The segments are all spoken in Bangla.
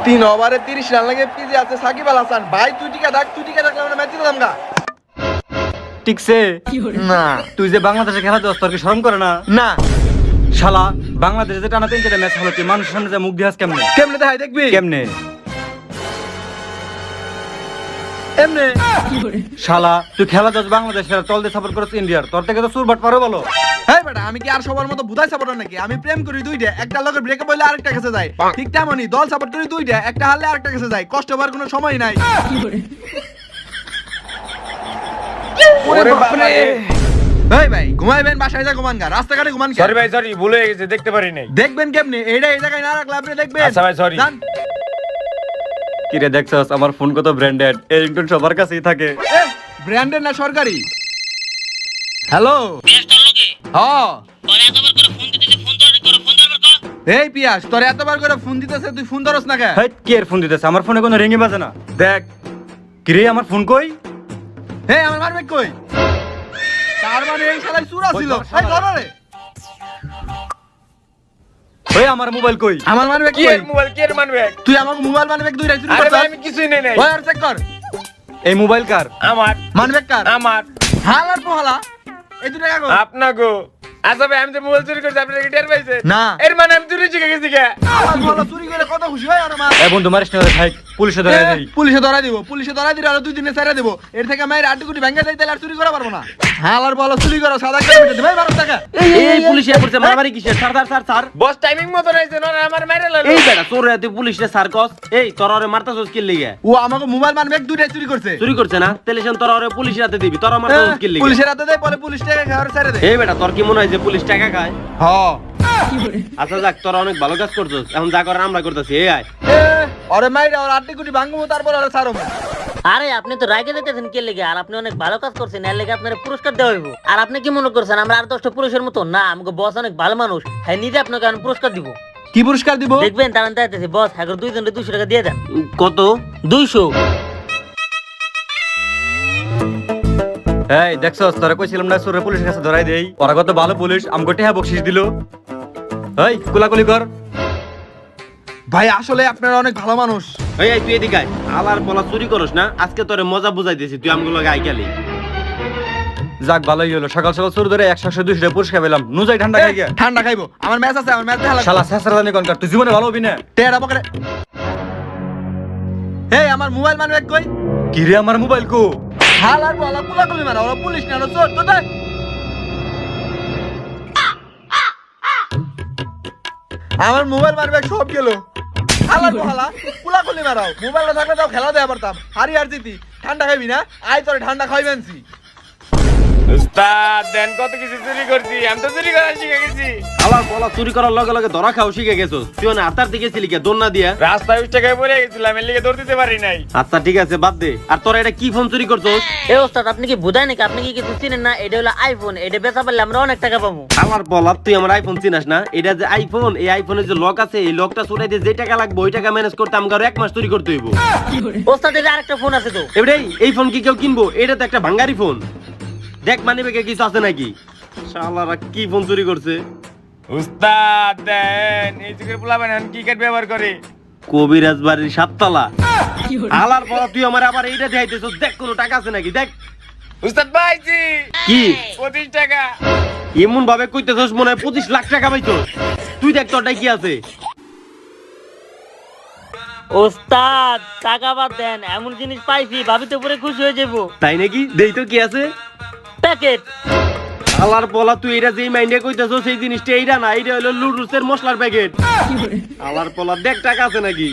3 ওভারে 30 রান লাগে পিছে আছে সাকিব আল হাসান। ভাই তুই টিকা থাকলে আমরা ম্যাচ জিততাম গা। ঠিকছে না তুই যে বাংলাদেশে খেলা দিস তোর কি শরম করে না? না শালা বাংলাদেশে যে টানা 3-4টা ম্যাচ হলো তুই মানুষের সামনে যে মুখ দিয়াস কেমনে? কেমনে দেখাই দেখবি? কেমনে এমনে শালা তুই খেলা দিস বাংলাদেশের তল দিয়ে সাপোর্ট করিস ইন্ডিয়ার, তোর থেকে তো সুরবাট পারো বলো। হ্যাঁ বেটা আমি কি আর সবার মতো বুধাই সাপোর্টার নাকি? আমি প্রেম করি দুইটা, একটা লোকের ব্রেকআপ হইলে আরেকটা কাছে যায়। ঠিক তেমনই দল সাপোর্ট করি দুইটা, একটা হারলে আরেকটা কাছে যায়। কষ্ট হবার কোনো সময় নাই। ওরে বাপরে। এই ভাই ঘুমাইবেন বাসায় যা ঘুমান গা, রাস্তাঘাটে ঘুমান গা। সরি ভাই সরি, ভুল হয়ে গেছে, দেখতে পারি নাই। দেখবেন কেমনে? এইটা এই জায়গায় না রাখলে আপনি দেখবেন। আচ্ছা ভাই, sorry। যান। কি রে দেখছস আমার ফোন কত ব্র্যান্ডেড, এই রিংটোন সবার কাছেই থাকে। এ, ব্র্যান্ডের না সরকারি? হ্যালো হ্যাঁ এই পিয়াস তোর এতবার করে ফোন দিতেছে তুই ফোন ধরস না কে? হেই কি এর ফোন দিতেছে? আমার ফোনে কোনো রিংই বাজে না। দেখ কি রে আমার ফোন কই? এই আমার মারবে কই? তার মানে এই শালাই চুরা ছিল। এই ধরো রে। ওই আমার মোবাইল কই? আমার মারবে কি কই? এর মোবাইল, কি এর মানবে? তুই আমাকে মোবাইল মারবে দুই রাইছ আরে ভাই আমি কিছুই নেই নাই। ওই আর চেক কর। এই মোবাইল কার? আমার মারবে কার? আমার হালার পোহালা এই দুটো কাগজ আপনাগো। আচ্ছা ভাই আমি তো মোবাইল চুরি করছি, আপনি কি টের পাইছেন? না। এর মানে আমি চুরি শিখে গেছি কে? আমার পোহালা চুরি করে কত খুশি হয় আর মা। এ বন্ধু মারিস না রে ভাই, পুলিশে ধরে দেই। পুলিশে ধরা দিব, পুলিশে ধরা দিলে আর 2 দিনে ছেড়ে দেব। এর থেকে মায়ের আটটি কোটি ভেঙে যাইতে আর চুরি করা পারবো না। হালার পোহালা চুরি করো সাদা করে মিটে ভাই 12 টাকা। এই পুলিশে পড়ছে মারামারি কিসের? স্যার স্যার স্যার স্যার বস টাইমিং মতো রইছে না, আমার মাইরা লইলো। এই বেটা তোর এত পুলিশে সার্কস, এই তোর আরে মারতাছস কি লাগি? ও আমাকে মোবাইল মারবে দুইটাই চুরি করছে। চুরি করছে না? তাহলে সেন তোর আরে পুলিশের হাতে দিবি, তোর মারতাছস কি লাগি? পুলিশের হাতে দেয় পরে পুলিশ টাকা খাওয়ার ছেড়ে দেয়। এই বেটা তোর কি মনে হয় যে পুলিশ টাকা খায়? হ্যাঁ আচ্ছা যাক তোরা অনেক ভালো কাজ করছস, এখন যা করার আমরা করতেছি। এই আয় ওরে মাইরা ওর আটটি কোটি ভাঙবো তারপর ওরে ছাড়ো। আরে আপনি তো রাগে যেতেছেন কে লেগে? আর আপনি অনেক ভালো কাজ করছেন, এর লেগে আপনার পুরস্কার দেওয়া হইব। আর আপনি কি মনে করছেন আমরা আর 10টা পুরুষের মতো? না, আমাকে বস অনেক ভালো মানুষ, হ্যাঁ নিজে আপনাকে আমি পুরস্কার দিব। কি পুরস্কার দিব? দেখবেন দাঁড়ান দাঁড়াইতেছি বস, হ্যাঁ 2 জনকে 200 টাকা দিয়ে দেন। কত? 200। এই দেখছস তোরা কইছিলাম না সুরে পুলিশের কাছে ধরাই দেই, ওরা কত ভালো পুলিশ, আমগো টিহা বকশিশ দিল। এই কুলাকুলি কর। ভাই আসলে আপনারা অনেক ভালো মানুষ। এই তুই এদিকে আয়, আলার পলা চুরি করস না, আজকে তোরে মজা বুঝাইতেছি, তুই আমগুলো লগে আইকালি। যাক ভালোই হলো, সকাল সকাল চুরি ধরে 100-200 টাকা পুরস্কার পেলাম। নুজাই ঠান্ডা খাই গিয়া। ঠান্ডা খাইবো, আমার ম্যাচ আছে, আমার ম্যাচ দেখা লাগবে। শালা শেষরানি কোনকার, তুই জীবনে ভালো হবি না। টেরা পকেটে। এই আমার মোবাইল মারবে কই? কি রে আমার মোবাইল কো? হালার বলা কুলাকুলি মারা, ওরা পুলিশ না, ওরা চোর। তো দেখ আমার মোবাইল মারবে সব গেল। হালার বলা কুলাকুলি মারাও, মোবাইলটা থাকলে তাও খেলা দেয়া পারতাম। হারি আর জিতি, ঠান্ডা খাইবি না? আয় তোরে ঠান্ডা খাইবেনছি। উস্তাদ দেন কত কিছু চুরি করছি, আমি তো চুরি করা শিখে গেছি। আলার পলা চুরি করার লগে লগে ধরা খাও শিখে গেছস। তুই না আতার দিকে ছিলি কে দোন না দিয়া? রাস্তায় 20 টাকায় পড়ে গেছিলাম, এর লিগে দৌড় দিতে পারি নাই। আচ্ছা ঠিক আছে বাদ দে। আর তোরা এটা কি ফোন চুরি করছস? এই ওস্তাদ আপনি কি বুঝায় নাকি? আপনি কি কিছু চিনেন না? এটা হলো আইফোন, এটা বেচা পারলে আমরা অনেক টাকা পাবো। আমার বলা তুই আমার আইফোন চিনাস না? এটা যে আইফোন, এই আইফোনের যে লক আছে, এই লকটা ছুটাই দিয়ে যে টাকা লাগবে ওই টাকা ম্যানেজ করতে আমাকে 1 মাস চুরি করতে হইব। ওস্তাদ এর আরেকটা ফোন আছে তো। এবারে এই ফোন কি কেউ কিনবো? এটা তো একটা ভাঙ্গারি ফোন। দেখ মানি ব্যাগে কিছু আছে নাকি? শালারা কি ফোন চুরি করছে? উস্তাদ দেন এই যুগের পোলাপান এখন কি কাট ব্যবহার করে। কবিরাজ বাড়ির 7 তলা। আলার পর তুই আমার আবার এইটা দেখাইতেছস। দেখ কোনো টাকা আছে নাকি দেখ। উস্তাদ পাইছি কি 25 টাকা। এমন ভাবে কইতেছস মনে হয় 25 লাখ টাকা পাইছস। তুই দেখ তোরটাই কি আছে। ওস্তাদ টাকা বাদ দেন, এমন জিনিস পাইছি ভাবিতে পরে খুশি হয়ে যাবো। তাই নাকি? দেই তো কি আছে। প্যাকেট। আলার বলা তুই এটা যেই মাইন্ডে কইতেছস সেই জিনিসটা এইটা না, এইটা হলো লুডুসের মশলার প্যাকেট। আলার পলা দেখ টাকা আছে নাকি।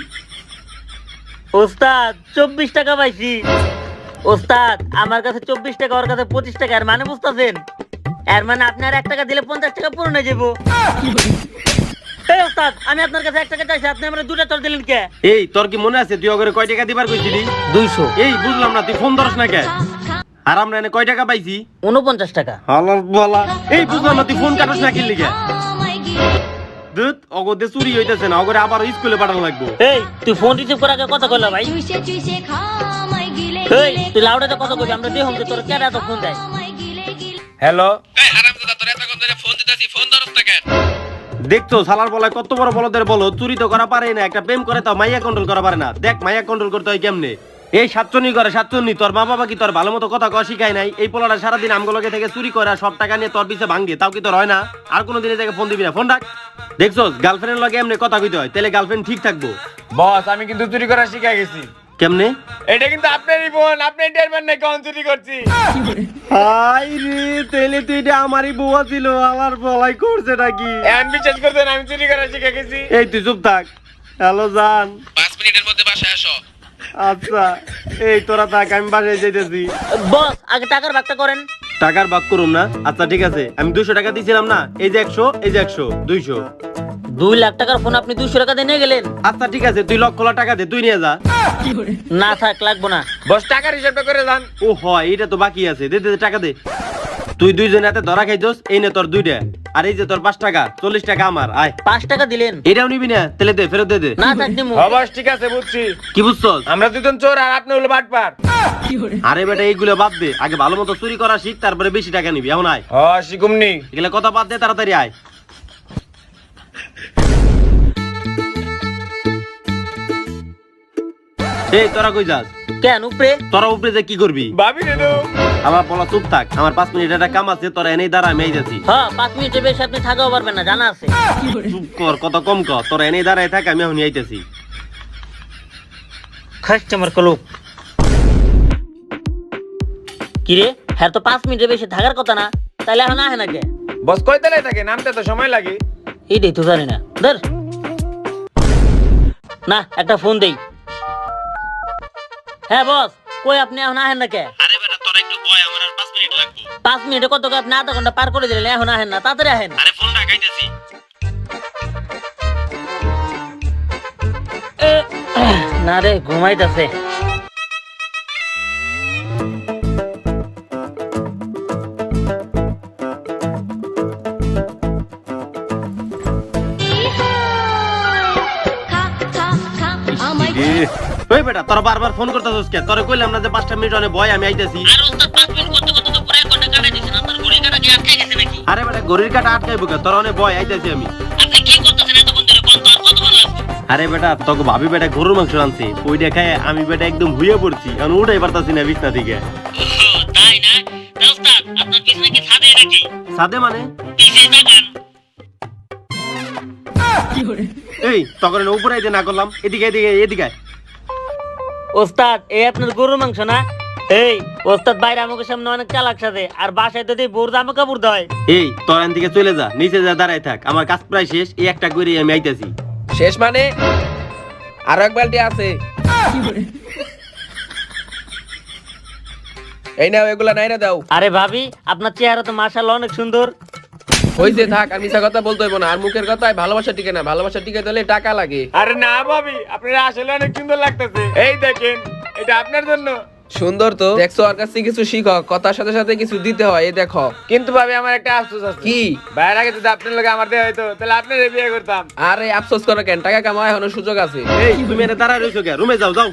ওস্তাদ 24 টাকা পাইছি। ওস্তাদ আমার কাছে 24 টাকা, ওর কাছে 25 টাকা, এর মানে বুঝতেছেন? এর মানে আপনার 1 টাকা দিলে 50 টাকা পূরণ হয়ে যাবো। এই ওস্তাদ আমি আপনার কাছে 1 টাকা চাইছি, আপনি আমার 2টা চর দিলেন কে? এই তোর কি মনে আছে তুই ওগরে কয় টাকা দিবার কইছিলি? 200। এই বুঝলাম না, তুই ফোন ধরস না কে? আর আমরা এনে কয় টাকা পাইছি? 49 টাকা। আলার বলা এই বুঝলাম না, তুই ফোন কাটস না কি লিগা? দুত অগদে চুরি হইতেছে না, অগরে আবার স্কুলে পাঠানো লাগবে। এই তুই ফোন রিসিভ করার আগে কথা কইলা ভাই? এই তুই লাউডাতে কথা কইবি, আমরা দেখুন যে তোর কেডা এত ফোন দেয়। হ্যালো এই হারামজাদা তোর এতক্ষণ ধরে ফোন দিতেছি, ফোন ধরস না কেন? দেখছো শালার বলায় কত বড় বলদের বলো, চুরি তো করা পারে না, একটা প্রেম করে তাও মাইয়া কন্ট্রোল করা পারে না। দেখ মাইয়া কন্ট্রোল করতে হয় কেমনে। এই সাতচন্নি করে সাতচন্নি, তোর মা বাবা কি তোর ভালো মতো কথা কওয়া শিখায় নাই? এই পোলাটা সারাদিন আমগুলোকে থেকে চুরি করে আর সব টাকা নিয়ে তোর পিছে ভাঙবে, তাও কি তোর হয় না? আর কোনো দিনে থেকে ফোন দিবি না, ফোন রাখ। দেখছো গার্লফ্রেন্ডের লগে এমনি কথা কইতে হয়, তাহলে গার্লফ্রেন্ড ঠিক থাকবো। বস আমি কিন্তু চুরি করা শিখে গেছি। কেমনে? এটা কিন্তু আপনারই ফোন, আপনি টেরবেন না কোন চুরি করছি। হাই রে, তাহলে তো এটা আমারই বউয়া ছিল, আমার বলাই করছে নাকি? এখন বিশ্বাস করছেন আমি চুরি করা শিখে গেছি? এই তুই চুপ থাক। হ্যালো জান, 5 মিনিটের মধ্যে বাসায় আসো। আচ্ছা এই তোরা থাক, আমি বাসায় যাইতেছি। বস আগে টাকার ভাগটা করেন। টাকার ভাগ করুম না? আচ্ছা ঠিক আছে, আমি 200 টাকা দিয়েছিলাম না, এই যে 100, এই যে 100, 200। 2 লাখ টাকার ফোন আপনি 200 টাকা দিয়ে নিয়ে গেলেন? আচ্ছা ঠিক আছে, তুই লক্ষ টাকা দে, তুই নিয়ে যা। না থাক, লাগবো না। বস টাকার হিসাবটা করে যান। ও হয়, এটা তো বাকি আছে, দে দে দে, টাকা দে। তুই দুইজনে হাতে ধরা খাইছস, এই নে তোর 2টা, আর এই যে তোর 5 টাকা, 40 টাকা আমার। আয় 5 টাকা দিলেন? এটাও নিবি না? তাহলে দে, ফেরত দে দে। না থাক নিমু। হ্যাঁ বস ঠিক আছে বুঝছি। কি বুঝছস? আমরা দুজন চোর আর আপনি হলো বাটপার। আরে বেটা এইগুলো বাদ দে, আগে ভালো মতো চুরি করা শিখ, তারপরে বেশি টাকা নিবি। এখন আয়, হ্যাঁ শিখুমনি। এগুলো কথা বাদ দে, তাড়াতাড়ি আয়। এই তোরা কই যাস? কেন উপরে? তোরা উপরে যে কি করবি? ভাবি রে তো। আমার বলা চুপ থাক, আমার 5 মিনিট একটা কাম আছে, তোরা এনেই দাঁড়া, আমি এই যাচ্ছি। হ্যাঁ 5 মিনিটের বেশি আপনি থাকাও পারবেন না, জানা আছে। চুপ কর, কত কম কর, তোরা এনেই দাঁড়ায় থাক, আমি এখন আইতেছি। কাস্টমার কলুক কি রে, হ্যাঁ তো 5 মিনিটের বেশি থাকার কথা না, তাইলে এখন আহে না কে? বস কই তলায় থাকে, নামতে তো সময় লাগে। এইটাই তো জানি না। ধর না, একটা ফোন দেই। হ্যাঁ বস, কই আপনি এখন আহেন না কে? আরে বেটা তোরা একটু বয়, আমার আর 5 মিনিট লাগবে। 5 মিনিটে কত আপনি আধা ঘন্টা পার করে দিলেন, এখন আহেন না, তাড়াতাড়ি আহেন। আরে ফোন রাখাইতেছি। না রে, ঘুমাইতেছে। ওই বেটা তোরা বারবার ফোন করতেছস কে? তোরে কইলাম না যে 5টা মিনিট অনে বয়, আমি আইতেছি। আর ওস্তাদ 5 মিনিট করতে করতে তো পুরো 1 ঘন্টা কাটাই দিছেন, আপনার ঘড়ি কাটা কি আটকে গেছে নাকি? আরে বেটা ঘড়ির কাটা আটকাইবো কে? তোরা অনে বয়, আইতেছি আমি। আপনি কি করতেছেন এতক্ষণ ধরে? কোন তো আর কতক্ষণ লাগবে? আরে বেটা তোকে ভাবি বেটা গরুর মাংস আনছি, ওই দেখায় আমি বেটা একদম হুইয়ে পড়ছি, এখন উঠাই পারতাছি না বিছনা থেকে। তাই না? তা ওস্তাদ আপনার বিছনা কি ছাদে নাকি? সাথে মানে? পিছে তাকান। এই তখন উপরে আইতে না করলাম, এদিকে এদিকে এদিকে। ওস্তাদ এই আপনার গরুর মাংস না? এই ওস্তাদ বাইরে আমাকে সামনে অনেক চালাক সাথে, আর বাসায় তো দিয়ে বোর জামা কাপড় দেয়। এই তোর এখান থেকে চলে যা, নিচে যা দাঁড়ায় থাক, আমার কাজ প্রায় শেষ, এই একটা করে আমি আইতেছি। শেষ মানে আরো এক বালতি আছে। এই নাও, এগুলা নাইরা দাও। আরে ভাবি, আপনার চেহারা তো মাশাআল্লাহ অনেক সুন্দর। হইছে থাক, আর মিছা কথা বলতে হইব না। আর মুখের কথায় ভালোবাসা টিকে না, ভালোবাসা টিকে দিলে টাকা লাগে। আরে না ভাবি, আপনারা আসলে অনেক সুন্দর লাগতেছে। এই দেখেন, এটা আপনার জন্য। সুন্দর তো দেখছো, ওর কাছে কিছু শিখো, কথার সাথে সাথে কিছু দিতে হয়। এই দেখো। কিন্তু ভাবি আমার একটা আফসোস আছে। কি? বাইরে আগে যদি আপনার লগে আমার দেয়া হইতো, তাহলে আপনার বিয়ে করতাম। আরে আফসোস করো কেন? টাকা কামায় এখনো সুযোগ আছে। এই তুমি এনে দাঁড়ায় রইছো কে? রুমে যাও যাও।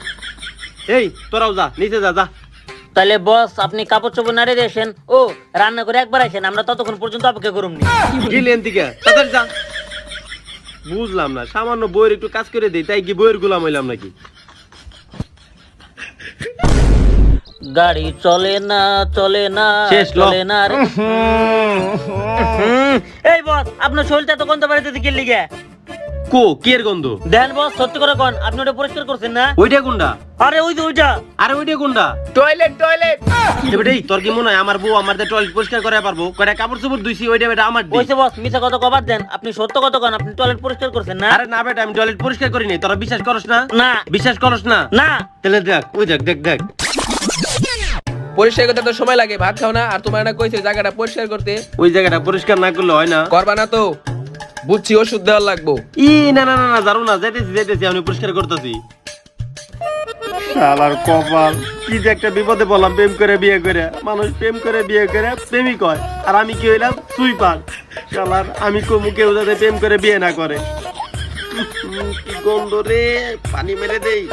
এই তোরাও যা, নিচে যা যা। তাহলে বস আপনি কাপড় চোপড় নাড়ে দিয়েছেন, ও রান্না করে একবার আসেন, আমরা ততক্ষণ পর্যন্ত অপেক্ষা করুন। গিলেন দিকে তাড়াতাড়ি যা। বুঝলাম না, সামান্য বইয়ের একটু কাজ করে দেই, তাই কি বইয়ের গোলাম হইলাম নাকি? গাড়ি চলে না চলে না শেষ, ল। চলে না রে। এই বস আপনার শরীরটা তো গন্ধ বাড়িতে দিকে লিগে কো কি এর গন্ধ? দেন বস, সত্যি করে কোন আপনি ওটা পরিষ্কার করছেন না? ওইটা কোনটা? আরে ওই যে ওইটা। আরে ওইটা কোনটা? Toilet toilet. এবারে এই তোর কি মনে হয় আমার বউ আমার টয়লেট পরিষ্কার করে পারবো? কয়টা কাপড় চোপড় ধুইছি, ওইটা বেটা আমার দিই। ওইসে বস মিছা কথা কবার দেন, আপনি সত্য কথা কোন আপনি টয়লেট পরিষ্কার করছেন না? আরে না বেটা, আমি টয়লেট পরিষ্কার করি নাই। তোরা বিশ্বাস করস না? না বিশ্বাস করস না? না। তাহলে দেখ, ওই দেখ দেখ দেখ। পরিষ্কার করতে তো সময় লাগে, ভাত খাও না? আর তোমার না কইছে জায়গাটা পরিষ্কার করতে, ওই জায়গাটা পরিষ্কার না করলে হয় না। করবা না তো? বুঝছি, ওষুধ দেওয়ার লাগবো। ই না না না না, জানো না, যাইতেছি যাইতেছি, আমি পরিষ্কার করতেছি। শালার কপাল, কি যে একটা বিপদে বললাম। প্রেম করে বিয়ে করে, মানুষ প্রেম করে বিয়ে করে প্রেমিক হয়, আর আমি কি হইলাম সুইপার। শালার আমি কমু কেউ যাতে প্রেম করে বিয়ে না করে। কি গন্ধ রে, পানি মেরে দেই।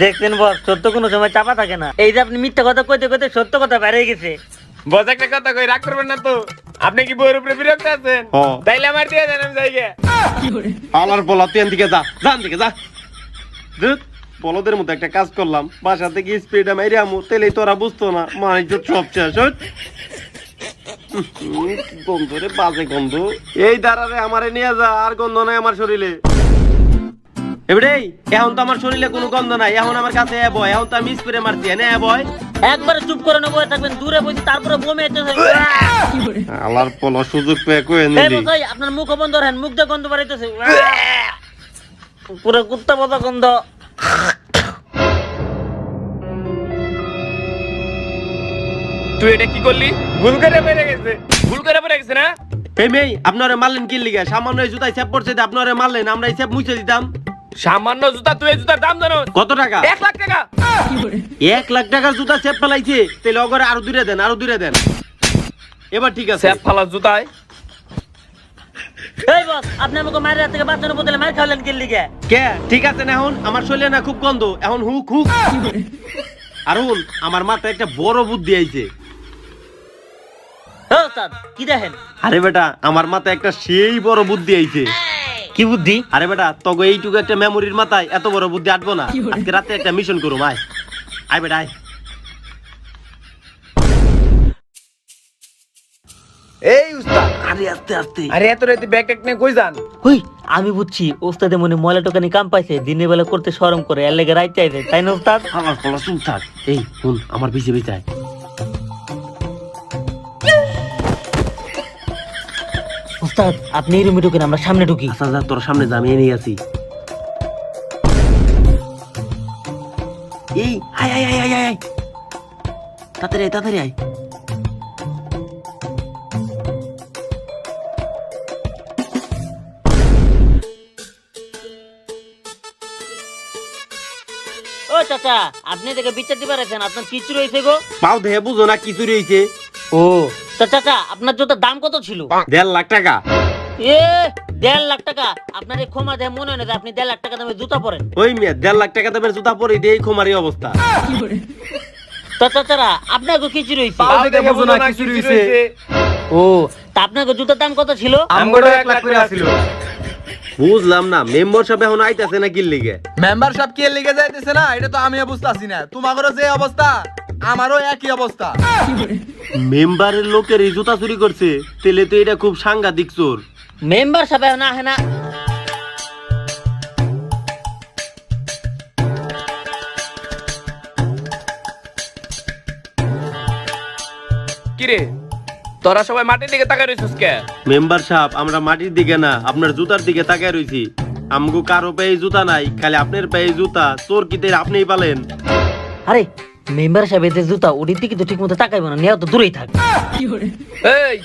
দেখছেন বস, সত্য কোনো সময় চাপা থাকে না। এই যে আপনি মিথ্যা কথা কইতে কইতে সত্য কথা বেরিয়ে গেছে। বস একটা কথা কই, রাগ করবেন না তো? আপনি কি বউয়ের উপরে বিরক্ত আছেন হ্যাঁ। তাইলে আমার দিয়ে দেন আমি যাই গে। আলার বলা তুই এদিকে যা যান দিকে যা ধুৎ, বলদের মতো একটা কাজ করলাম বাসা থেকে স্পিড মাইরে আমু তেলেই তোরা বুঝতো না মানিজ্য সব শেষ হইত। গন্ধ রে বাজে গন্ধ এই দাঁড়ারে আমারে নিয়ে যা আর গন্ধ নাই আমার শরীরে এবারে এখন তো আমার শরীরে কোনো গন্ধ নাই এখন আমার কাছে বয় এখন তো আমি স্প্রে মারছি এনে বয় একবারে চুপ করে নেবো থাকবেন দূরে বসে তারপরে বমি হচ্ছে আলার পল সুযোগ পেয়ে কয়ে এই নিলি মশাই আপনার মুখ বন্ধ রাখেন মুখ দিয়ে গন্ধ বাড়াইতেছে পুরো কুত্তা মতো গন্ধ তুই এটা কি করলি ভুল করে পড়ে গেছে ভুল করে পড়ে গেছে না এই মেয়ে আপনারে মারলেন কি লিগে সামান্য এই জুতায় চেপ পড়ছে আপনারে মারলেন আমরা এই চেপ মুছে দিতাম সামান্য জুতা তুই এই জুতার দাম জানো কত টাকা 1 লাখ টাকা 1 লাখ টাকার জুতা চেপ ফেলাইছে তাহলে অগরে আরো দূরে দেন এবার ঠিক আছে স্যাপ ফালা জুতায় এই বস আপনি আমাকে মায়ের হাত থেকে বাঁচানোর বদলে মার খাওয়ালেন কি লিগে কে ঠিক আছে না এখন আমার শরীরে না খুব গন্ধ এখন হুক হুক আরুন আমার মাথায় একটা বড় বুদ্ধি আইছে ও ওস্তাদ কি দেখেন আরে বেটা আমার মাথায় একটা সেই বড় বুদ্ধি আইছে কি বুদ্ধি আরে বেটা তোকে এইটুকু একটা মেমোরির মাথায় এত বড় বুদ্ধি আটবো না আজকে রাতে একটা মিশন করুম আয় বেটা আয় এই উস্তাদ আরে আস্তে আস্তে আরে এত রাতে ব্যাগ ট্যাগ নিয়ে কই যান ওই আমি বুঝছি ওস্তাদে মনে ময়লা টোকানি কাম পাইছে দিনের বেলা করতে শরম করে এর লেগে রাইট চাইছে তাই না ওস্তাদ আমার পড়া চুপ থাক এই শুন আমার পিছে পিছে আয় ওস্তাদ আপনি এই রুমে ঢুকেন আমরা সামনে ঢুকি আচ্ছা যা তোর সামনে জামিয়ে নিয়ে আসি এই আয় আয় আয় আয় আয় তাড়াতাড়ি আয় ও চাচা আপনি দেখে বিচার দিতে পারছেন আপনার কিছু রয়েছে গো পাও দেহে বুঝো না কিছু রয়েছে ও তা চাচা আপনার জুতার দাম কত ছিল 1.5 লাখ টাকা এ 1.5 লাখ টাকা আপনার এই ক্ষমা দেয় মনে হয় না যে আপনি 1.5 লাখ টাকা দামে জুতা পরেন ওই মেয়ে 1.5 লাখ টাকা দামের জুতা পরে দিয়ে খোমারি অবস্থা তো চাচারা আপনাকে কিছু রয়েছে পাও দেখে বুঝো না কিছু রইছে। ও তা আপনাকে জুতার দাম কত ছিল আমগো 1 লাখ করে আসিল বুঝলাম না মেম্বারশিপ এখন আইতাছে না কি লিগে মেম্বারশিপ কি লিগে যাইতেছে না এটা তো আমিও বুঝতাছি না তোমাগরও যে অবস্থা আমারও একই অবস্থা মেম্বারের লোকের এই জুতা চুরি করছে তেলে তো এটা খুব সাংঘাতিক চোর মেম্বার সাহেব না হ্যাঁ না কিরে তোরা সবাই মাটির দিকে তাকায় রইছিস কে মেম্বার সাহেব আমরা মাটির দিকে না আপনার জুতার দিকে তাকায় রইছি আমগো কারো পায়ে জুতা নাই খালি আপনার পায়ে জুতা চোর কিতে আপনিই পালেন আরে মেম্বার সাহেবের যে জুতা ওটির দিকে তো ঠিক মতো তাকাইবো না নেওয়া তো দূরেই থাক এই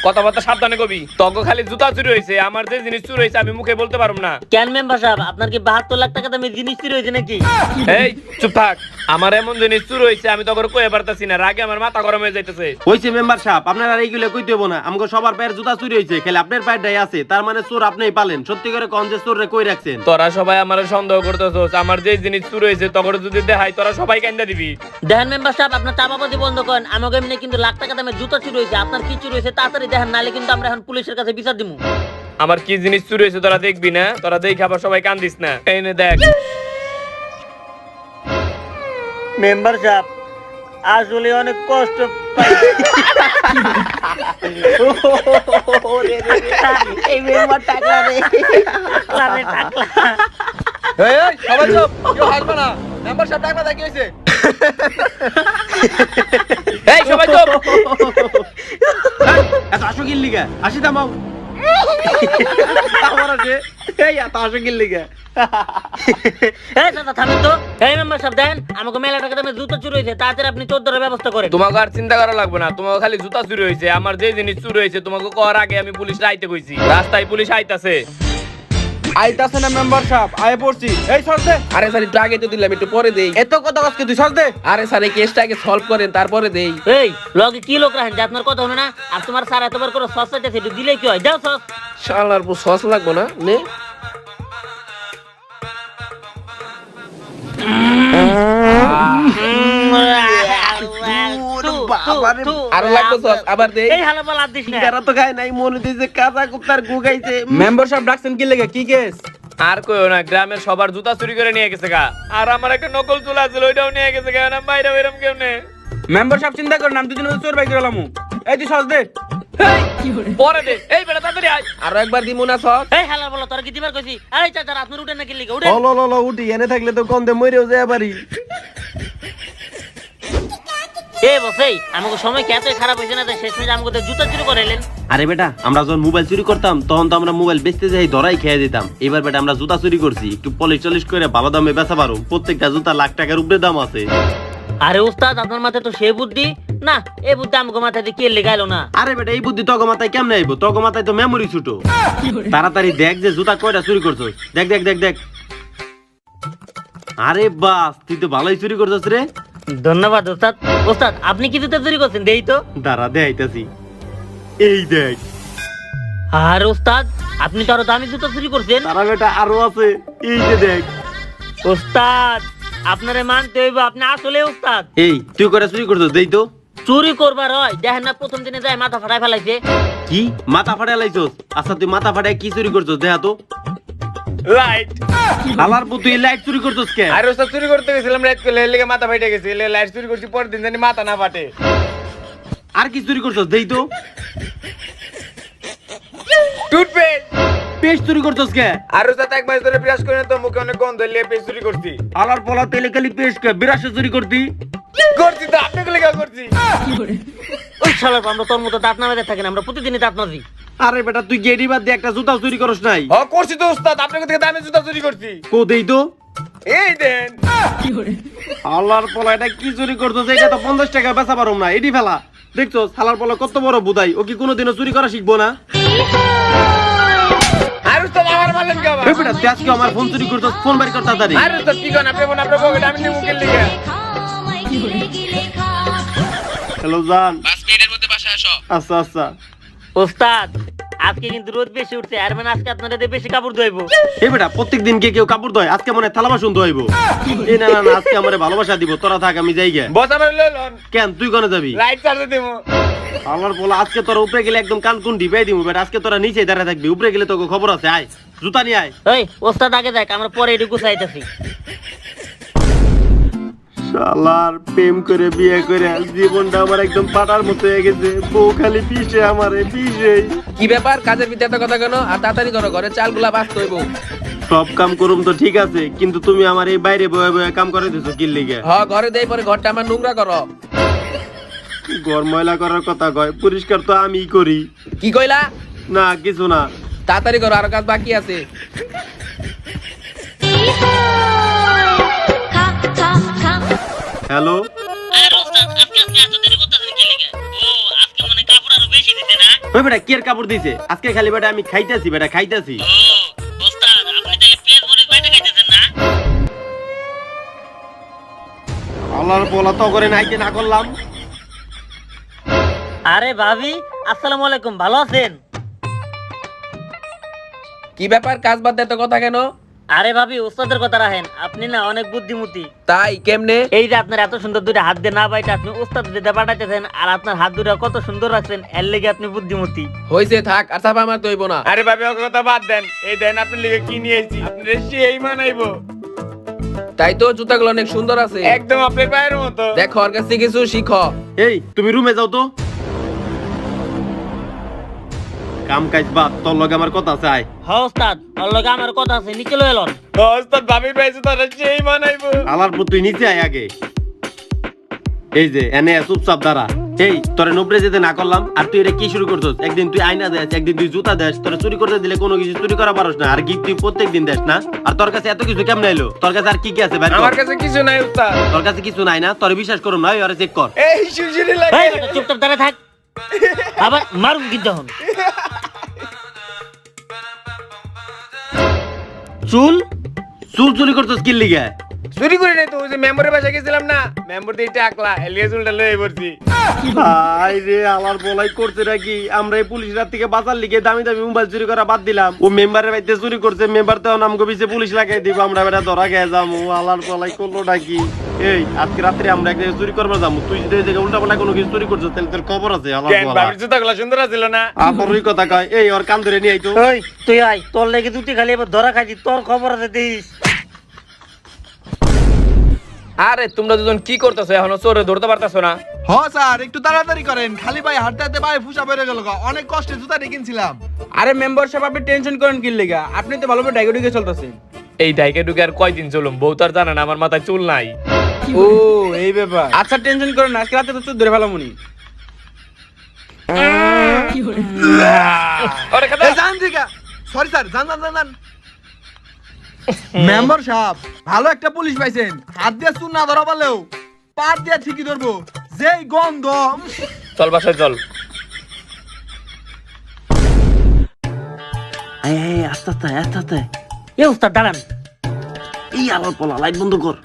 কথাবার্তা সাবধানে কবি তগো খালি জুতা চুরি হয়েছে আমার যে জিনিস চুরি হয়েছে আমি মুখে বলতে পারবো না কেন মেম্বার সাহেব আপনার কি 72 লাখ টাকা দামের জিনিস চুরি হয়েছে নাকি এই চুপ থাক আমার এমন জিনিস চুরি হয়েছে আমি তখন কয়ে পারতাছি না রাগে আমার মাথা গরম হয়ে যাইতেছে হইছে মেম্বার সাহেব আপনার আর এইগুলো কইতে হবো না আমগো সবার পায়ের জুতা চুরি হয়েছে খালি আপনার পায়েরটাই আছে তার মানে চোর আপনিই পালেন সত্যি করে কোন যে চোর রে কই রাখছেন তোরা সবাই আমার সন্দেহ করতেছস আমার যে জিনিস চুরি হয়েছে তখন যদি দেখাই তোরা সবাই কান্দা দিবি দেখেন মেম্বার সাহেব আপনার চাপাবাজি বন্ধ করেন আমাকে এমনি কিন্তু লাখ টাকা দামের জুতা চুরি হয়েছে আপনার কি চুরি হয়েছে তাড়াতাড়ি দেখেন নালে কিন্তু আমরা এখন পুলিশের কাছে বিচার দিমু আমার কি জিনিস চুরি হয়েছে তোরা দেখবি না তোরা দেখে আবার সবাই কান্দিস না এই নে দেখ মেম্বার সাহেব আসলে অনেক কষ্ট এই মেম্বার টাকলা রে টাকলা এই এই সবাই চুপ কেউ হাসবে না মেম্বারশিপ টাকা দেখি হইছে এই সবাই চুপ এত আসো কি লিগা আসি দামাও আমার আছে এই এত আসো কি লিগা এই দাদা থামেন তো এই মেম্বার সাহেব দেন আমাকে মেলা টাকা দামের জুতা চুরি হয়েছে তাড়াতাড়ি আপনি চোর ধরার ব্যবস্থা করেন তোমাকে আর চিন্তা করা লাগবে না তোমাকে খালি জুতা চুরি হয়েছে আমার যে জিনিস চুরি হয়েছে তোমাকে করার আগে আমি পুলিশ আইতে কইছি রাস্তায় পুলিশ আইতাছে আইতাছে না মেম্বারশিপ আয় পড়ছি এই সর দে আরে স্যার একটু আগে তো দিলাম একটু পরে দেই এত কথা আজকে তুই সর দে আরে স্যার এই কেসটা আগে সলভ করেন তারপরে দেই এই লগে কি লোক রাখেন যে আপনার কথা হলো না আর তোমার স্যার এতবার করে সস চাইতেছে একটু দিলে কি হয় যাও সস শালার পুরো সস লাগবো না নে বাবারে, আরো লাগতো সস, আবার দে। এই হালা পালা দিস না। সিঙ্গারা তো খায় নাই, মনে দিছে কাঁচা কুত্তার গু খাইছে। মেম্বার সাহেব ডাকছেন কি লেগে, কি কেস? আর কইও না, গ্রামের সবার জুতা চুরি করে নিয়ে গেছে গা। আর আমার একটা নকল চুল আছে, ওইটাও নিয়ে গেছে গা। না বাইরে বেরম কেমনে? মেম্বার সাহেব চিন্তা করেন, আমি দুদিন চোর বাই করলাম। এই তুই সস দে। পরে দে, এই বেটা তাড়াতাড়ি আয়। আরো একবার দিমু না সস? এই হালা বলো তোর কি দিবার কইছি? আরে চাচা আপনার উঠেন না কি লিগা? উঠেন। ল ল ল উঠি, এনে থাকলে তো গন্ধে মরেও যায় পারি। এ বসেই আমাকে সময় এতই খারাপ হয়েছে না, শেষ মেয়ে আমাকে জুতা চুরি করে এলেন। আরে বেটা, আমরা যখন মোবাইল চুরি করতাম তখন তো আমরা মোবাইল বেচতে যাই ধরাই খেয়ে দিতাম। এবার বেটা আমরা জুতা চুরি করছি, একটু পলিশ টলিশ করে ভালো দামে বেচা পারো। প্রত্যেকটা জুতা লাখ টাকার উপরে দাম আছে। আরে ওস্তাদ আপনার মাথায় তো সে বুদ্ধি না, এই বুদ্ধি আমাকে মাথায় দিয়ে কে লেগাইলো না। আরে বেটা, এই বুদ্ধি তগো মাথায় কেমনে আইবো? তগো মাথায় তো মেমোরি ছোট। তাড়াতাড়ি দেখ যে জুতা কয়টা চুরি করছস। দেখ দেখ দেখ দেখ। আরে বাস, তুই তো ভালোই চুরি করছস রে। ধন্যবাদ ওস্তাদ। ওস্তাদ আপনি কি জুতা চুরি করছেন দেই তো? দাঁড়া দেখাইতাছি। এই দেখ। আর ওস্তাদ আপনি তো আরো দামি জুতা চুরি করছেন। তারা বেটা আরো আছে, এই যে দেখ। ওস্তাদ আপনারে মানতে হইব, আপনি আসলে ওস্তাদ। এই তুই কয়টা চুরি করছস দেই তো। চুরি করবার হয় দেখেন না, প্রথম দিনে যায় মাথা ফাটাই ফেলাইছে। কি মাথা ফাটাই লাইছস? আচ্ছা তুই মাথা ফাটাই কি চুরি করছস দেখা তো। লাইট। আলার পর তুই লাইট চুরি করছস কে? আর ওসব চুরি করতে গেছিলাম, রাত করে এর লেগে মাথা ফাইটে গেছে। লাইট চুরি করছি, পরের দিন জানি মাথা না ফাটে। আর কি চুরি করছস দেই তো। টুথপেস্ট। পেস্ট চুরি করছস কে? আর ওর সাথে এক মাস ধরে ব্রাশ করে তো মুখে অনেক গন্ধ, লিয়ে পেস্ট চুরি করছি। আলার পলা তেলে খালি পেস্ট কে বিরাশে চুরি করতি। করছি তো, আপনাকে লেগে করছি। ওই শালার আমরা তোর মতো দাঁত নামাতে থাকেন, আমরা প্রতিদিনই দাঁত মাজি। আরে বেটা, তুই গেড়ি বাদ দিয়ে একটা জুতাও চুরি করস নাই। হ করছি তো উস্তাদ, আপনাকে থেকে দামি জুতা চুরি করছি। কো দেই তো। এই দেন। আল্লাহর পলা, এটা কি চুরি করছস? এটা তো 50 টাকা বেচা পারুম না, এডি ফেলা। দেখছস হালার পলা কত বড় বুদাই, ও কি কোনোদিনও চুরি করা শিখবো না? আর উস্তাদ আমার মারলেন কে আবার? এই বেটা, তুই আজকে আমার ফোন চুরি করছস, ফোন বের কর তাড়াতাড়ি। আর উস্তাদ কি কোন, আপনি ফোন আপনার পকেটে, আমি নিয়ে মুখের লিগে। হ্যালো জান। 5 মিনিটের মধ্যে বাসায় আসো। আচ্ছা আচ্ছা। ওস্তাদ আজকে কিন্তু রোদ বেশি উঠছে, আর মানে আজকে আপনাদের দিয়ে বেশি কাপড় ধোইবো। এই বেটা, প্রত্যেকদিন কে কেউ কাপড় ধোয়, আজকে মনে হয় থালা বাসন ধোয়াইবো। এই না না না, আজকে আমারে ভালোবাসা দিব। তোরা থাক, আমি যাই গে। বস আমার লন। কেন তুই কোনে যাবি? লাইট চার্জে দেবো। আল্লাহর বলা, আজকে তোরা উপরে গেলে একদম কান কোন ডিবাই দিমু। বেটা আজকে তোরা নিচে দাঁড়ায় থাকবি, উপরে গেলে তোকে খবর আছে। আয় জুতা নিয়ে আয়। ওই ওস্তাদ আগে দেখ, আমরা পরে এটুকু গুছাইতেছি। শালার প্রেম করে বিয়ে করে জীবনটা আমার একদম পাটার মতো হয়ে গেছে। বউ খালি পিছে আমারে পিছে। কি ব্যাপার, কাজের ভিতরে এত কথা কেন? আর তাড়াতাড়ি ধরো, ঘরে চালগুলা বাঁচতে হইব। সব কাম করুম তো ঠিক আছে, কিন্তু তুমি আমার এই বাইরে বয়ে বয়ে কাম করে দিছো কি লিগে? হ, ঘরে দেই, পরে ঘরটা আমার নোংরা করো। ঘর ময়লা করার কথা কয়, পরিষ্কার তো আমিই করি। কি কইলা? না কিছু না। তাড়াতাড়ি করো, আরো কাজ বাকি আছে। হ্যালো। আরে ওস্তাদ আজকে আপনি এত দেরি করতেছেন কি লাগা? ও আজকে মানে কাপড় আরো বেশি দিতে না? ওই বেটা কি আর কাপড় দিছে? আজকে খালি বেটা আমি খাইতেছি, বেটা খাইতেছি। ও ওস্তাদ আপনি তাহলে পেঁয়াজ মরিচ বাইটা খাইতেছেন না? আল্লাহর বলা তো করে নাইতে না করলাম। আরে ভাবি আসসালামু আলাইকুম, ভালো আছেন? কি ব্যাপার, কাজ বাদ দিয়ে এত কথা কেন? আরে ভাবি ওস্তাদের কথা রাখেন, আপনি না অনেক বুদ্ধিমতী। তাই কেমনে? এই যে আপনার এত সুন্দর দুটো হাত দিয়ে না বাইটা আপনি ওস্তাদ দিতে পাঠাইতেছেন, আর আপনার হাত দুটো কত সুন্দর রাখছেন, এর লেগে আপনি বুদ্ধিমতী। হইছে থাক, আর চাপা আমার তৈব না। আরে ভাবি ওকে কথা বাদ দেন। এই দেন আপনার লিগে কি নিয়ে এসেছি, আপনি সেই মানাইবো। তাই তো, জুতাগুলো অনেক সুন্দর আছে, একদম আপনার পায়ের মতো। দেখো ওর কাছে কিছু শিখো। এই তুমি রুমে যাও তো। কাম কাজ বাদ, তোর লগে আমার কথা আছে। আয়। হ্যাঁ ওস্তাদ, ওর লগে আমার কথা আছে, নিচে লয়ে এলন। ওস্তাদ ভাবির পাইছে তারা সেই মানাইবো। আলার পর তুই নিচে আয় আগে। এই যে এনে চুপচাপ দাঁড়া। এই তোরে নোপরে যেতে না করলাম, আর তুই এটা কি শুরু করছস? একদিন তুই আয়না দেস, একদিন তুই জুতা দেস। তোরা চুরি করতে দিলে কোনো কিছু চুরি করা পারস না, আর গিফট তুই প্রত্যেকদিন দেস না। আর তোর কাছে এত কিছু কেমন এলো? তোর কাছে আর কি কি আছে? আমার কাছে কিছু নাই উস্তাদ। তোর কাছে কিছু নাই না? তোর বিশ্বাস করুম না, ওরে চেক কর। এই সুরসুরি এই লাগে। বেটা চুপচাপ দাঁড়ায় থাক, আবার মারুন কিন্তু এখন। চুল চুল চুরি করছস কি লিগে? চুরি করে নাই তো, ওই যে মেম্বারের বাসায় গেছিলাম না, মেম্বার দিয়ে টাকলা এলিয়ে চুলটা লয়ে পড়ছি। ভাই রে আলার বলাই করছে নাকি? আমরা এই পুলিশ রাত থেকে বাঁচার লিগে দামি দামি মোবাইল চুরি করা বাদ দিলাম, ও মেম্বারের বাড়িতে চুরি করছে, মেম্বার তো নামগো পিছে পুলিশ লাগাই দিব, আমরা বেটা ধরা খেয়ে যাবো। আলার বলাই করলো নাকি? এই আজকে রাত্রে আমরা এক জায়গায় চুরি করবো যাবো, তুই যদি এই জায়গায় উল্টা পাল্টা কোনো কিছু চুরি করছিস তাহলে তোর খবর আছে। আলার কেন বলা বাবির জুতাগুলো সুন্দর ছিল না? আবার ওই কথা কয়, এই ওর কান ধরে নিয়ে আইতো। ওই তুই আয়, তোর লেগে দুটি খালি এবার ধরা খাইছি, তোর খবর আছে দিস। আরে তোমরা দুজন কি করতেছো? এখনো চোরে ধরতে পারতাছো না? হ স্যার, একটু তাড়াতাড়ি করেন, খালি পায়ে হাঁটতে হাঁটতে পায়ে ফুসা বেড়ে গেল, অনেক কষ্টে জুতাটি কিনছিলাম। আরে মেম্বার সাহেব, আপনি টেনশন করেন কি লেগা? আপনি তো ভালোভাবে ডাইগে ডুগে চলতেছেন। এই ডাইকে ডুকে আর কয়দিন চলুম? বউ তার জানে না আমার মাথায় চুল নাই। ও এই ব্যাপার। আচ্ছা টেনশন করেন না, আজকে রাতে তো চোর ধরে ফেলামুনি। ওরে কথা জান দিকা, সরি স্যার, জান জান জান জান। মেম্বার সাহেব, ভালো একটা পুলিশ পাইছেন, হাত দিয়ে চুন না ধরা পারলেও পা দিয়ে ঠিকই ধরবো, যেই গন্ধ। চল বাসায় চল। এই আস্তে আস্তে আস্তে আস্তে। এ উস্তাদ দাঁড়ান, এই আলার পলা লাইট বন্ধ কর।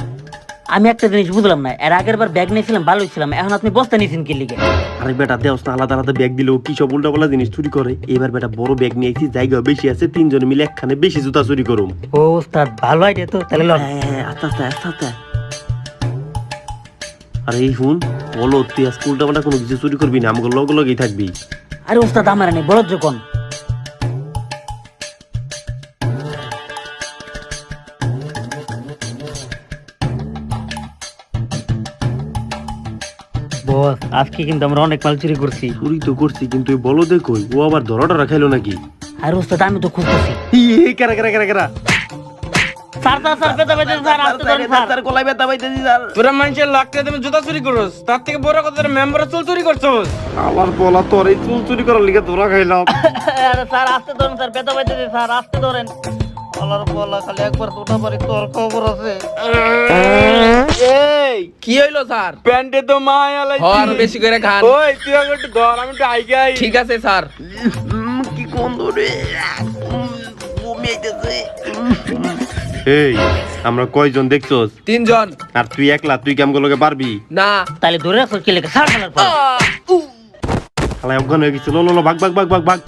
আমি একটা জিনিস বুঝলাম না, এর আগের বার ব্যাগ নিয়েছিলাম ভালোই ছিলাম, এখন আপনি বস্তা নিয়েছেন কি লিগে? আরে বেটা দেওস না, আলাদা আলাদা ব্যাগ দিলেও কি সব উল্টা পাল্টা জিনিস চুরি করে। এবার বেটা বড় ব্যাগ নিয়ে আইছি, জায়গা বেশি আছে, তিনজন মিলে একখানে বেশি জুতা চুরি করুম। ও উস্তাদ ভালো আইডিয়া তো, তাহলে লন। হ্যাঁ আস্তে আস্তে আস্তে আস্তে। আরে এই শুন, বলো তুই আজকে উল্টা পাল্টা কোনো কিছু চুরি করবি না, আমাকে লগে লগেই থাকবি। আরে উস্তাদ আমার নেই, বলদ যখন। বস আজকে কিন্তু আমরা অনেক মাল চুরি করছি। চুরি তো করছি, কিন্তু এই বলো দেখুন ও আবার ধরা টরা খাইলো নাকি? আর উস্তাদ আমি তো খুঁজতেছি। এই কেরা কেরা কেরা কেরা? স্যার স্যার স্যার বেতা বেতা স্যার, আসতে ধরেন স্যার। তার গলায় ব্যথা পাইতেছি স্যার। তোরা মানুষের লাখ টাকা তুমি জুতা চুরি করছ, তার থেকে বড় কথা তোরা মেম্বারের চুল চুরি করছস। আমার বলা তোর এই চুল চুরি করার লিগে ধরা খাইলাম। আরে স্যার আসতে ধরেন স্যার, বেতা বেতা স্যার, আসতে ধরেন। আল্লাহর বলা খালি একবার ওটা পারি, তোর খবর আছে। এই কি হইলো স্যার? প্যান্টে তো মায়া লাগছে। আর বেশি করে খান। ওই তুই আগে একটু ধর, আমি একটু আইগাই। ঠিক আছে স্যার। কি গন্ধ রে, বমি আইতেছে। এই আমরা কয়জন দেখছস? 3 জন। আর তুই একলা, তুই কি আমগুলোকে পারবি? না। তাহলে ধরে রাখো কি লেখা, স্যার ফেলার পর। খালাই অজ্ঞান হয়ে গেছিল। লো লো ভাগ ভাগ ভাগ ভাগ ভাগ।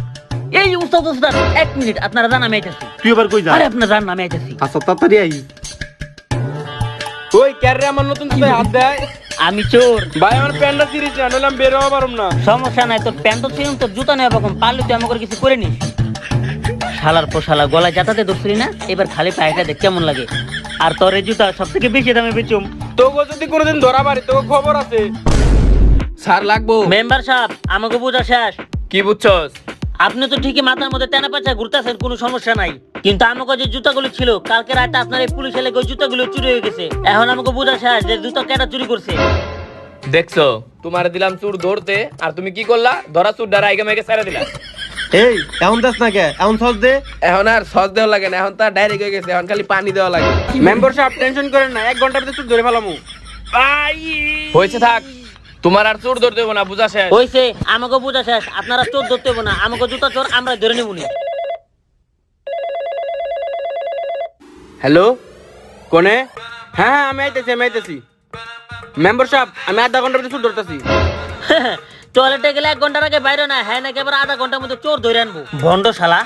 এই উস্তাদ উস্তাদ 1 মিনিট, আপনারা জান আমি আইতাছি। তুই আবার কই যা? আরে আপনারা জান আমি আইতাছি। আচ্ছা তাড়াতাড়ি আই। ওই ক্যারে আমার নতুন জুতায় হাত দেয়। আমি চোর ভাই আমার প্যান্টটা চিরিস না, নইলে আমি বের হওয়া পারুম না। সমস্যা নাই, তোর প্যান্ট তো ছিল, তোর জুতা নেওয়া পারলাম, পারলে তুই আমাকে কিছু করে নিস। শালার পোশালা গলায় যাতাতে ধরছিলি না, এবার খালি পায়েটা দেখ কেমন লাগে। আর তোর এই জুতা সব থেকে বেশি দামে বেচুম। তোকে যদি কোনোদিন ধরা পারি, তোকে খবর আছে। স্যার লাগবো। মেম্বার সাহেব আমাকে বোঝা শেষ। কি বুঝছস? আপনি তো ঠিকই মাথার মধ্যে টেনা পাচা ঘুরতেছেন, কোনো সমস্যা নাই, কিন্তু আমাকে যে জুতাগুলো ছিল কালকে রাতে আপনার এই পুলিশ এলাকায় ওই জুতাগুলো চুরি হয়ে গেছে। এখন আমাকে বোঝা শেষ যে জুতা কেটা চুরি করছে। দেখছো, তোমার দিলাম চুর ধরতে, আর তুমি কি করলা? ধরা চুর ডারা আইগে মেগে ছেড়ে দিলা। এই এমন দাস না কে, এমন সস দে। এখন আর সস দেওয়া লাগে না, এখন তার ডাইরেক্ট হয়ে গেছে, এখন খালি পানি দেওয়া লাগে। মেম্বার সাহেব টেনশন করেন না, 1 ঘন্টার ভিতরে চুর ধরে ফেলামু। হয়েছে থাক, তোমার আর চোর ধরতে হইব না, বুঝা শেষ। হইছে, আমাকে বোঝা শেষ, আপনারা চোর ধরতে হবে না, আমাকে জুতা চোর আমরা ধরে নেবনি। হ্যালো কোনে? হ্যাঁ হ্যাঁ আমি আইতেছি। মেম্বার সাহেব আমি আধা ঘন্টার ভিতরে চুর ধরতেছি। টয়লেটে গেলে 1 ঘন্টার আগে বাইরে না, হ্যাঁ নাকি আবার আধা ঘন্টার মধ্যে চোর ধরে আনবো। ভন্ড শালা।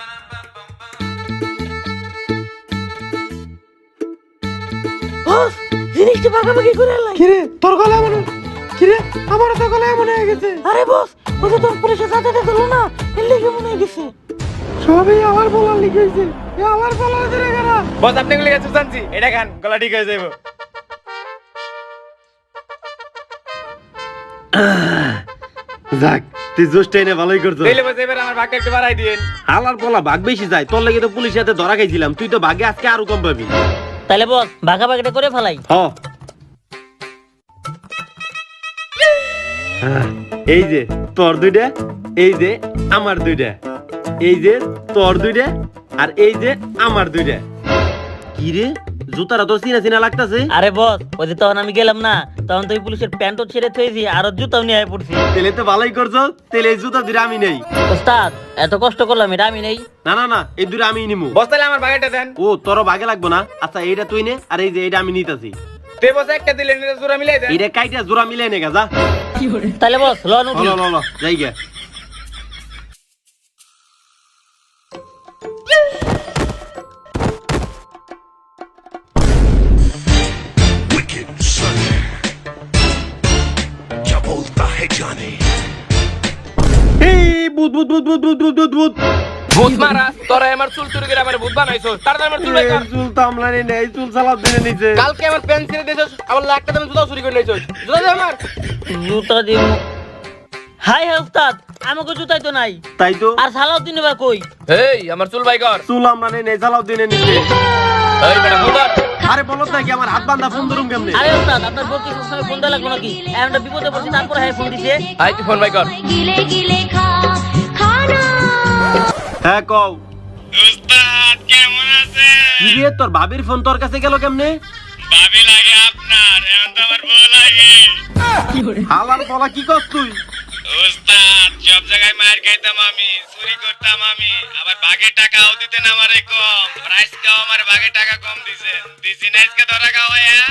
জিনিসটা ভাগাভাগি করে আনলাই। কিরে তোর গলা এমন? কিরে আমার তো গলা এমন হয়ে গেছে। আরে বস, ওই যে তোর পুলিশের সাথে দিলো না, এর লেগে মনে হয়ে গেছে। সবই আমার বলার লিখেছে, আমার বলার ধরে গেলা। বস আপনি গুলি গেছে জানছি, এটা খান, গলা ঠিক হয়ে যাইব। যাক তুই জোস্টাই না ভালোই করছো। দিলে বস এবার আমার ভাগটা একটু বাড়াই দিন। হালার পোলা ভাগ বেশি যায়, তোর লাগি তো পুলিশের হাতে ধরা খাইছিলাম, তুই তো ভাগে আজকে আরো কম পাবি। তাহলে বস ভাগাভাগিটা করে ফেলাই। এই যে তোর 2টা, এই যে আমার 2টা, এই যে তোর 2টা, আর এই যে আমার 2টা। কি রে জুতারা তো চিনা চিনা লাগতাছে। আরে বস, ওই যে তখন আমি গেলাম না, তখন তো ওই পুলিশের প্যান্টও ছেড়ে থয়েছি আর ওর জুতাও নিয়ে আয় পড়ছি। তেলে তো ভালোই করছো, তেলে এই জুতা দিলে আমি নেই। ওস্তাদ এত কষ্ট করলাম এটা আমি নেই। না না না, এই দুটো আমি নিমু। বস তাহলে আমার বাগেটা দেন। ও তোর ভাগে লাগবো না? আচ্ছা এইটা তুই নে, আর এই যে এইটা আমি নিতেছি। তে বস একটা দিলেন, এটা জোড়া মিলাই দেন। এইটা কাইটা জোড়া মিলে নে যা। তাহলে বস লন উঠি। ল যাই গে। wicked son क्या बोलता है जाने এই ভূত ভূত ভূত ভূত ভূত ভূত ভূত ভূত। ভূত মারা তোরা আমার চুল চুরি করে আমার ভূত বানাইছো। তাড়াতাড়ি আমার চুল বাই কর। এই চুল তো আমলানি নেই, চুল সালাদ দিনে নিচে। কালকে আমার পেন ছিঁড়ে দিয়েছিস, আবার লাখ টাকা দামের জুতা চুরি করে নিয়েছিস। জুতা দে আমার। জুতা দিব। হাই হে ওস্তাদ, আমাকে জুতাই তো নাই। তাই তো, আর সালাউদ্দিন এবার কই? এই আমার চুল বাই কর। চুল আমলানি নেই, সালাদ দিনে নিচে। এই বেটা ফোন ধর। আরে বলো নাকি আমার হাত বান্ধা ফোন ধরুম কেমনে? আরে ওস্তাদ আপনার বউকে সবসময় ফোন দেওয়া লাগবে নাকি? এমনটা বিপদে পড়ছি তারপরে হ্যাঁ ফোন দিছে। আই তুই ফোন বাই কর। गिले गिले खा खाना হ্যাঁ কও। উস্তাদ কেমন আছেন? কি রে তোর ভাবির ফোন তোর কাছে গেল কেমনে? ভাবি লাগে আপনার, এখন তো আমার বউ লাগে। হালার বলা কি কর তুই? উস্তাদ সব জায়গায় মার খাইতাম আমি, চুরি করতাম আমি, আবার ভাগে টাকাও দিতেন আমারে কম। আবার আজকেও আমার ভাগে টাকা কম দিছেন। দিছি না আজকে ধরা খাওয়ায়া।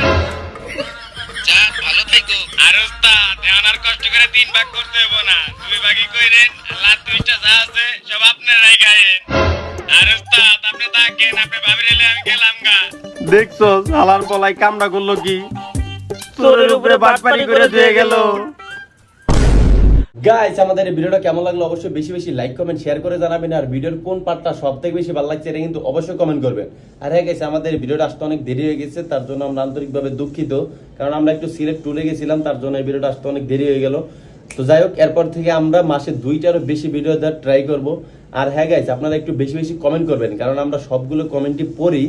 যা ভালো থাইকো। আর উস্তাদ এখন আর কষ্ট করে 3 ভাগ করতে হইব না, 2 ভাগই কইরেন। আল্লাহ 2টা যা আছে সব আপনারাই খাইেন। আর উস্তাদ আপনি থাকেন, আপনি ভাবি রেলে আমি গেলাম গা। দেখছো হালার বলাই কামড়া করলো কি? চোরের উপরে বাটপারি করে দিয়ে গেল। গাইস আমাদের এই ভিডিওটা কেমন লাগলো অবশ্যই বেশি বেশি লাইক কমেন্ট শেয়ার করে জানাবেন, আর ভিডিওর কোন পার্টটা সবথেকে বেশি ভালো লাগছে এটা কিন্তু অবশ্যই কমেন্ট করবেন। আর হ্যাঁ গাইস আমাদের এই ভিডিওটা আসতে অনেক দেরি হয়ে গেছে, তার জন্য আমরা আন্তরিকভাবে দুঃখিত, কারণ আমরা একটু সিলেট টুরে গেছিলাম, তার জন্য এই ভিডিওটা আসতে অনেক দেরি হয়ে গেল। তো যাই হোক, এরপর থেকে আমরা মাসে 2টারও বেশি ভিডিও দেওয়ার ট্রাই করব। আর হ্যাঁ গাইস আপনারা একটু বেশি বেশি কমেন্ট করবেন, কারণ আমরা সবগুলো কমেন্টই পড়ি,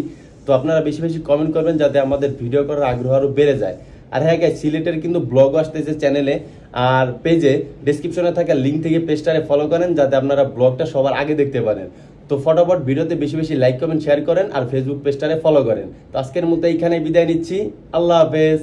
তো আপনারা বেশি বেশি কমেন্ট করবেন যাতে আমাদের ভিডিও করার আগ্রহ আরও বেড়ে যায়। আর হ্যাঁ গাইস সিলেটের কিন্তু ব্লগ আসতেছে চ্যানেলে আর পেজে, ডেসক্রিপশনে থাকা লিঙ্ক থেকে পেজটারে ফলো করেন যাতে আপনারা ব্লগটা সবার আগে দেখতে পারেন। তো ফটাফট ভিডিওতে বেশি বেশি লাইক কমেন্ট শেয়ার করেন আর ফেসবুক পেজটারে ফলো করেন। তো আজকের মতো এইখানে বিদায় নিচ্ছি, আল্লাহ হাফেজ।